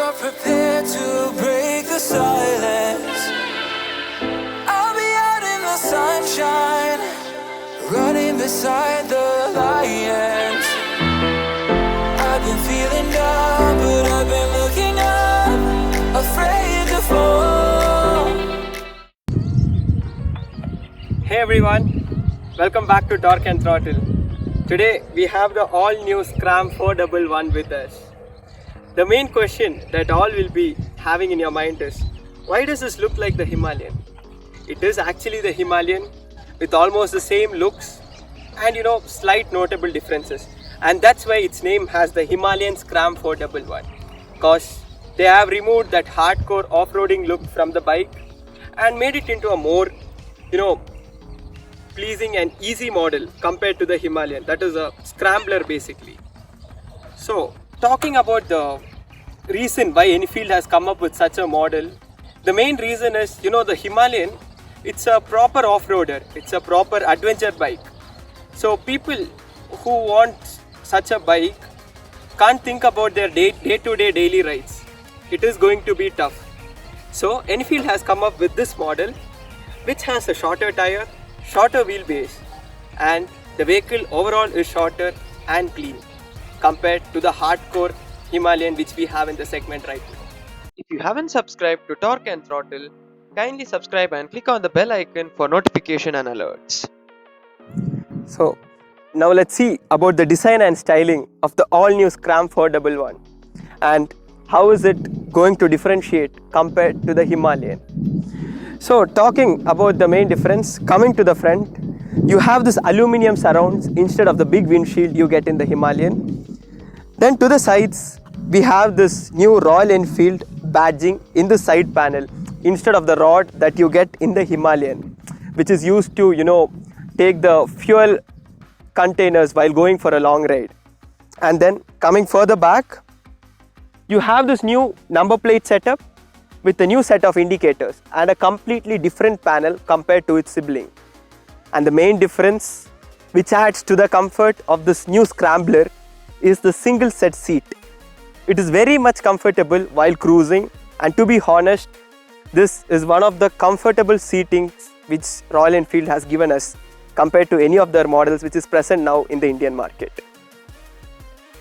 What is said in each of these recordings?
are prepared to break the silence, I'll be out in the sunshine, running beside the lions. I've been feeling down, but I've been looking up, afraid to fall. Hey everyone, welcome back to Torque and Throttle. Today we have the all new Scram 411 with us. The main question that all will be having in your mind is, why does this look like the Himalayan? It is actually the Himalayan with almost the same looks and slight notable differences. And that's why its name has the Himalayan Scram 411, because they have removed that hardcore off-roading look from the bike and made it into a more pleasing and easy model compared to the Himalayan. That is a scrambler basically. So talking about the reason why Enfield has come up with such a model, the main reason is the Himalayan, it's a proper off-roader, it's a proper adventure bike. So people who want such a bike can't think about their day-to-day daily rides. It is going to be tough. So Enfield has come up with this model which has a shorter tire, shorter wheelbase, and the vehicle overall is shorter and clean compared to the hardcore Himalayan which we have in the segment right now. If you haven't subscribed to Torque and Throttle, kindly subscribe and click on the bell icon for notification and alerts. So now let's see about the design and styling of the all new Scram 411 and how is it going to differentiate compared to the Himalayan. So talking about the main difference, coming to the front, you have this aluminum surrounds instead of the big windshield you get in the Himalayan. Then to the sides, we have this new Royal Enfield badging in the side panel instead of the rod that you get in the Himalayan, which is used to take the fuel containers while going for a long ride. And then coming further back, you have this new number plate setup with the new set of indicators and a completely different panel compared to its sibling. And the main difference which adds to the comfort of this new Scrambler is the single set seat. It is very much comfortable while cruising, and to be honest, this is one of the comfortable seatings which Royal Enfield has given us compared to any of their models which is present now in the Indian market.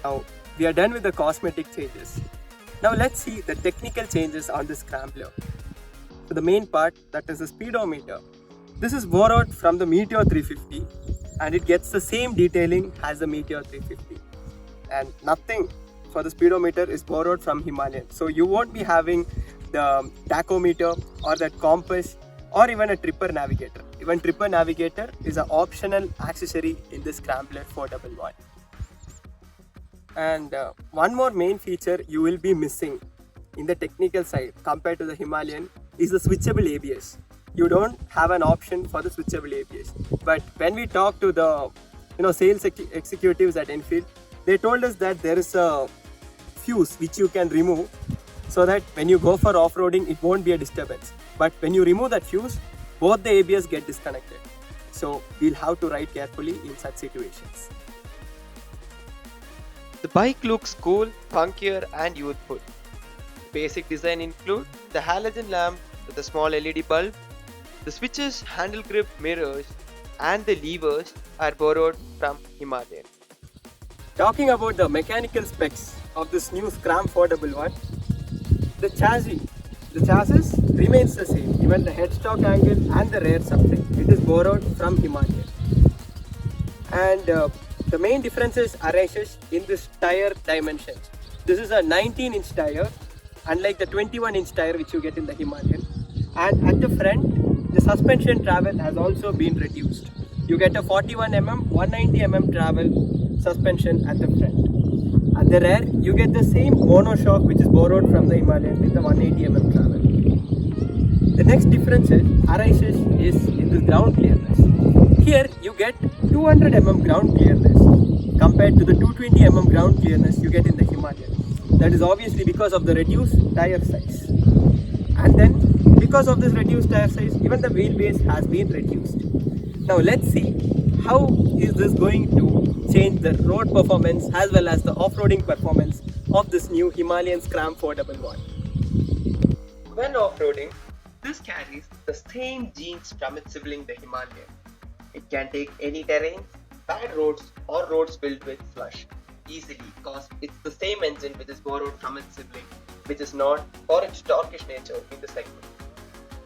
Now we are done with the cosmetic changes. Now let's see the technical changes on this Scrambler. So the main part, that is the speedometer. This is borrowed from the Meteor 350 and it gets the same detailing as the Meteor 350. And nothing for the speedometer is borrowed from Himalayan. So you won't be having the tachometer or that compass or even a tripper navigator. Even tripper navigator is an optional accessory in the Scrambler 411. And one more main feature you will be missing in the technical side compared to the Himalayan is the switchable ABS. You don't have an option for the switchable ABS. But when we talk to the sales executives at Enfield, they told us that there is a fuse which you can remove so that when you go for off-roading it won't be a disturbance. But when you remove that fuse, both the ABS get disconnected. So we'll have to ride carefully in such situations. The bike looks cool, funkier and youthful. Basic design include the halogen lamp with a small LED bulb. The switches, handle grip, mirrors and the levers are borrowed from Himalayan. Talking about the mechanical specs of this new Scram 411, the chassis remains the same. Even the headstock angle and the rear something, it is borrowed from Himalayan. And the main differences arises in this tire dimensions. This is a 19-inch tire, unlike the 21-inch tire which you get in the Himalayan. And at the front, the suspension travel has also been reduced. You get a 41mm, 190mm travel suspension at the front. At the rear, you get the same monoshock which is borrowed from the Himalayan with the 180mm travel. The next difference arises is in the ground clearness. Here you get 200mm ground clearness compared to the 220mm ground clearness you get in the Himalayan. That is obviously because of the reduced tire size. And then because of this reduced tire size, even the wheelbase has been reduced. Now let's see how is this going to change the road performance as well as the off-roading performance of this new Himalayan Scram 411. When off-roading, this carries the same genes from its sibling the Himalayan. It can take any terrain, bad roads or roads filled with slush easily because it's the same engine which is borrowed from its sibling, which is known for its torquish nature in the segment.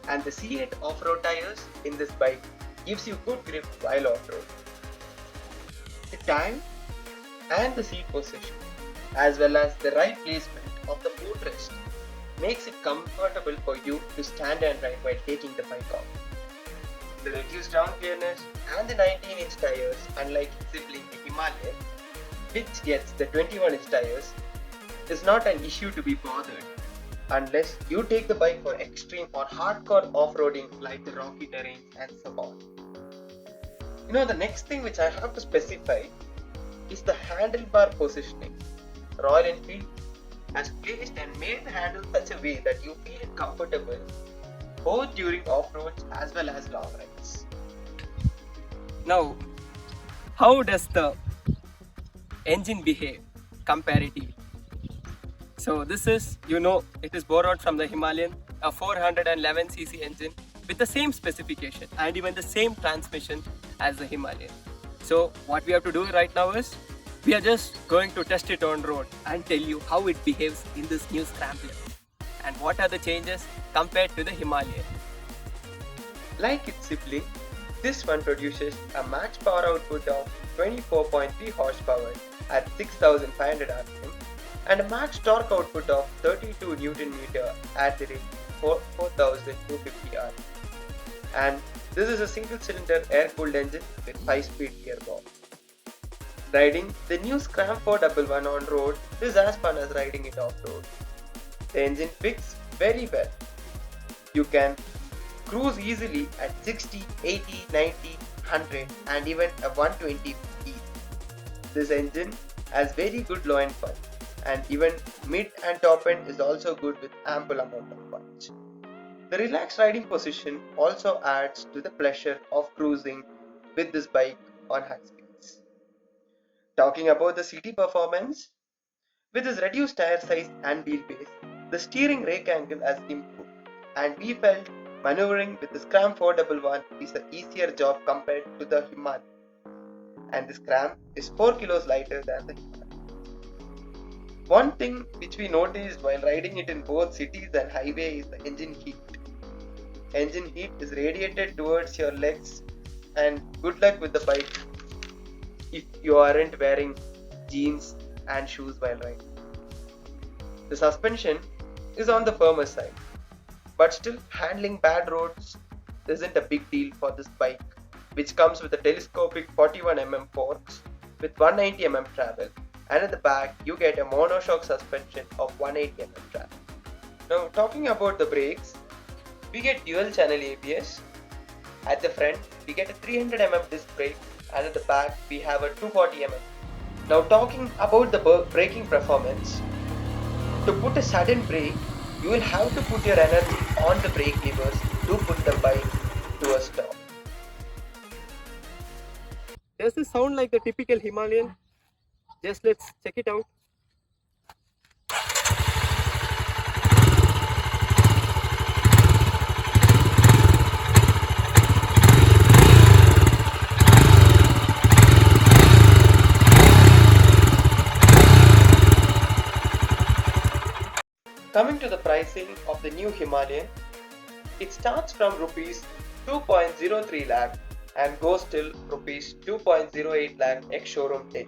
And the C8 off-road tires in this bike gives you good grip while off-road. The time and the seat position as well as the right placement of the footrest makes it comfortable for you to stand and ride while taking the bike off. The reduced ground clearness and the 19-inch tires, unlike its sibling the Himalayan, which gets the 21-inch tires, is not an issue to be bothered unless you take the bike for extreme or hardcore off-roading like the rocky terrains and so on. The next thing which I have to specify is the handlebar positioning. Royal Enfield has placed and made the handle such a way that you feel comfortable both during off-roads as well as long rides. Now, how does the engine behave comparatively? So this is, it is borrowed from the Himalayan, a 411cc engine with the same specification and even the same transmission as the Himalayan. So what we have to do right now is, we are just going to test it on road and tell you how it behaves in this new Scrambler and what are the changes compared to the Himalayan. Like its sibling, this one produces a max power output of 24.3 horsepower at 6500 rpm and a max torque output of 32 Nm at the rate 4250 rpm. And this is a single cylinder air-cooled engine with 5-speed gearbox. Riding the new Scram 411 on road is as fun as riding it off-road. The engine fits very well. You can cruise easily at 60, 80, 90, 100 and even a 120 speed. This engine has very good low end punch and even mid and top end is also good with ample amount of punch. The relaxed riding position also adds to the pleasure of cruising with this bike on high speeds. Talking about the city performance, with its reduced tire size and wheelbase, the steering rake angle has improved and we felt maneuvering with the Scram 411 is an easier job compared to the Himalayan. And the Scram is 4 kilos lighter than the Himalayan. One thing which we noticed while riding it in both cities and highway is the engine heat. Engine heat is radiated towards your legs and good luck with the bike if you aren't wearing jeans and shoes while riding. The suspension is on the firmer side, but still handling bad roads isn't a big deal for this bike, which comes with a telescopic 41mm forks with 190mm travel, and at the back you get a monoshock suspension of 180mm travel. Now talking about the brakes, we get dual channel ABS. At the front we get a 300mm disc brake and at the back we have a 240mm. Now talking about the braking performance, to put a sudden brake you will have to put your energy on the brake levers to put the bike to a stop. Does this sound like the typical Himalayan? Just let's check it out. Coming to the pricing of the new Himalayan, it starts from Rs 2.03 lakh and goes till Rs 2.08 lakh ex-showroom tech.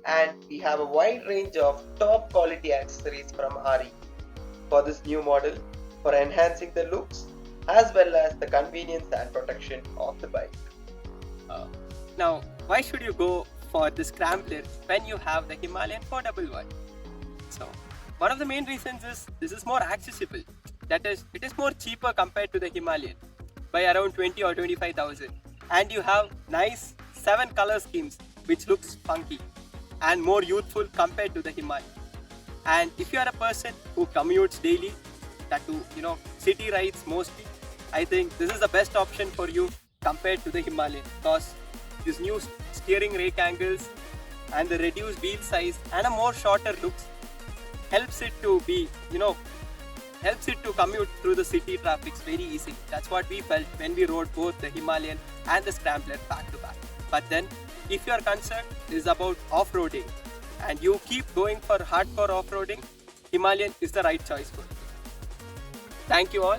And we have a wide range of top quality accessories from RE for this new model for enhancing the looks as well as the convenience and protection of the bike. Now, why should you go for the Scrambler when you have the Himalayan 411? So, one of the main reasons is this is more accessible. That is, it is more cheaper compared to the Himalayan by around 20 or 25,000. And you have nice 7 color schemes which looks funky and more youthful compared to the Himalayan. And if you are a person who commutes daily, that to city rides mostly, I think this is the best option for you compared to the Himalayan because this new steering rake angles and the reduced wheel size and a more shorter looks helps it to be, helps it to commute through the city traffic very easy. That's what we felt when we rode both the Himalayan and the Scrambler back to back. But then, if your concern is about off-roading and you keep going for hardcore off-roading, Himalayan is the right choice for you. Thank you all.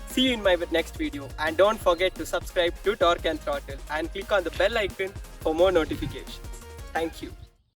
See you in my next video, and don't forget to subscribe to Torque and Throttle and click on the bell icon for more notifications. Thank you.